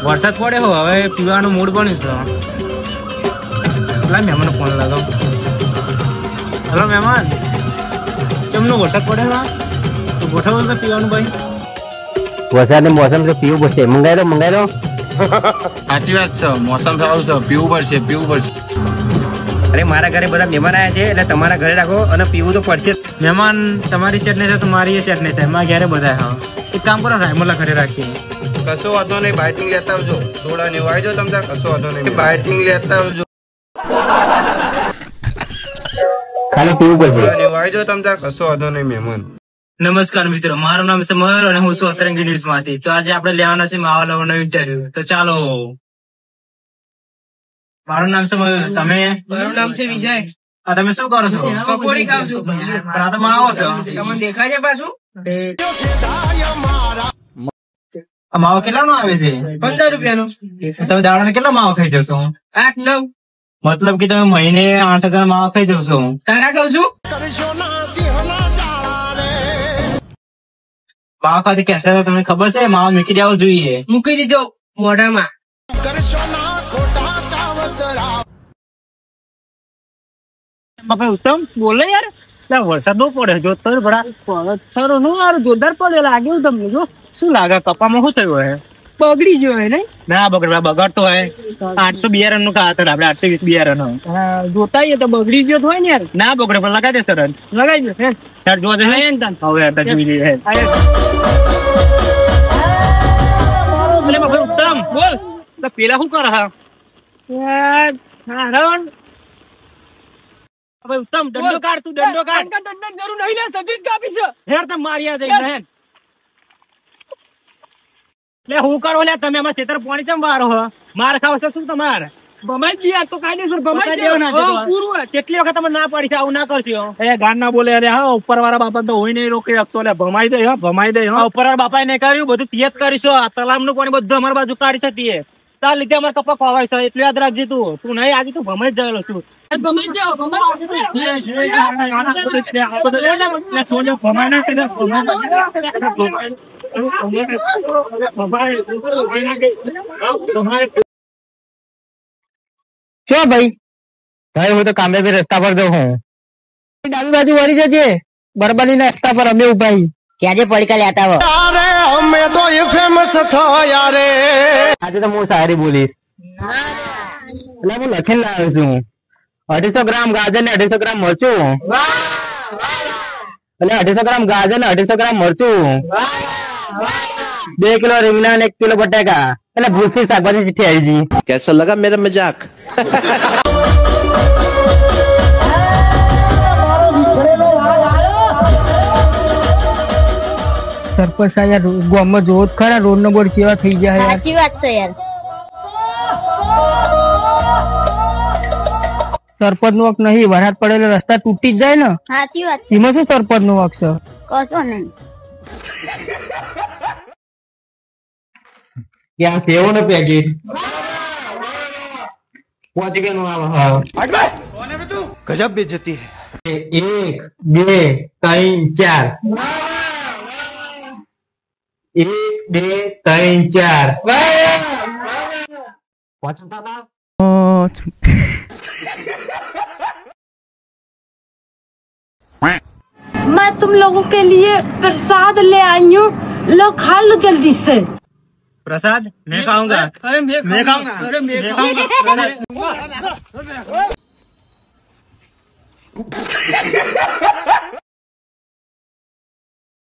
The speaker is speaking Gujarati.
વરસાદ પડે હો હવે પીવાનું મૂડ બન્યું છે. પેલા મહેમાન ફોન લગાવ. હેલો મહેમાન, કેમનો વરસાદ પડે છે? તો ગોઠવો છે પીવાનું ભાઈ. વરસાદની મોસમ છે, પીવું પડશે. મંગાઈ દો સાચી વાત છે, મોસમ સારું છે, પીવું પડશે. અરે મારા ઘરે બધા મહેમાન આવ્યા છે એટલે તમારા ઘરે રાખો અને પીવું તો પડશે. મહેમાન તમારી સેટ નહીં થાય તો મારી સેટ નહીં થાય. મારા ઘરે બધા હા. એક કામ કરો, રાયમોલા ઘરે રાખીએ. કશો વાંધો નહીં, બાઇટિંગ લેતા આવજો. થોડા નિવાઈ જો તમે, કશો વાંધો નહીં, બાઇટિંગ લેતા આવજો. ખાલી પીવું પડશે. નિવાઈ જો તમે, કશો વાંધો નહીં મહેમાન. નમસ્કાર મિત્રો, મારું નામ છે મયુર અને હું છું અતરંગી ન્યૂઝ માંથી. તો આજે આપણે લેવાના છે માવા લવનો ઇન્ટરવ્યુ. તો ચાલો. મારું નામ છે મયુર, તમે? મારું નામ છે વિજય. તમે શું કરો છો? પકોડી ખાવ છું. આ તો માવો છો. તમને દેખાય છે પાછું? આ માવો કેટલાનો આવે છે? 15 રૂપિયાનો. તમે દાડાને કેટલા માવો ખાઈ જશો? 8-9. મતલબ કે તમે મહિને 8,000 માવો ખાઈ જશો. તારા ખાવ છું. માવો ખાવાથી કેન્સર તમને ખબર છે? માવો મૂકી દેવો જોઈએ. મૂકી દીધો મોઢામાં. ઉત્તમ બોલો યાર. વરસાદ બહુ પડે જો તો સરો નું યાર જોરદાર પડે લાગ્યું તમને. જો શું લાગે કપામાં શું થયું હોય? બગડી ગયો હે નહીં? ના બગાડતો હોય. 800 બિયારણ નું ખાતર આપડે 820 બિયારણ જોતા તો બગડી ગયો હોય ને યાર. ના બગડે પણ લગાઈ દે સર. લગાઈ દે જોવા દે હવે જોઈ લઈએ. ઉત્તમ બોલ. પેલા શું કરે? ઉત્તમ દંડો કાઢ, તું દંડો કાઢ. જરૂર નહીં લે, સગીર કાપી છે. હેર તમે માર્યા જઈને હેન લે હું કરો લે તમે આમાં ખેતર પાણી ચમ વારો હો? માર ખાવ છો શું તમારે? ભમાઈ ગયા તો કાયદેસર ભમાઈ દેવ ના ગયા. દેતો. પૂરું કેટલી વખત તમે ના પડી છે આવું ના કરશો? એ ગાન ના બોલે. અરે હા, ઉપર વાળા બાપા તો હોય નહીં રોકી શકતો. એટલે ભમાઈ દે. ઉપર બાપા ને કર્યું બધું તિયત કરીશું. તલામ નું પાણી બધું અમારી બાજુ કાઢી છે તિયે. તાર લીધે અમારે કપા ખવાય છે. એટલું યાદ રાખજે. તું નહીં આજે તું ભમાઈ જ ગયેલો છું. ભમાઈ જાઓ, શું ભાઈ હું તો કામે બી રસ્તા પર જાઉં હું. ડાબી બાજુ વળી જજે. બરબરી ના રસ્તા પર અમે ઉભા ક્યારે પડકા લેતા હો. અમે તો એ ફેમસ થયા રે. આજે તો હું સારી બોલીશ. એટલે હું લખીને લાવ્યો છું 250 ગ્રામ ગાજર ને 250 ગ્રામ મરચું. એટલે 250 ગ્રામ ગાજર ને 250 ગ્રામ મરચું. 2 કિલો રીંગણા ને 1 કિલો બટાકા. એટલે ભૂસી શાકભાજી ચીઠી આવી જી. कैसा लगा मेरा मजाक? સરપંચ યાર ગામમાં જોત ખરા રોડ નો બોર્ડ કેવા થઈ ગયા યાર. સાચી વાત છે યાર. સરપંચ નો વક નહીં, વરસાદ પડેલો રસ્તા તૂટી જ જાય ને. સાચી વાત છે. એમાં શું સરપંચ નો વક છે? કશો નહીં. ત્યાં સેવો ને પેકેટ 5 કે નું આવે. गजब बेइज्जती है. 1 2 3 4 1 2 3 4 मैं तुम लोगों के लिए प्रसाद ले आई हूँ, लो खा लो जल्दी से. प्रसाद मैं खाऊंगा. અરે मैं खाऊंगा. અરે મેં मैं खाऊंगा.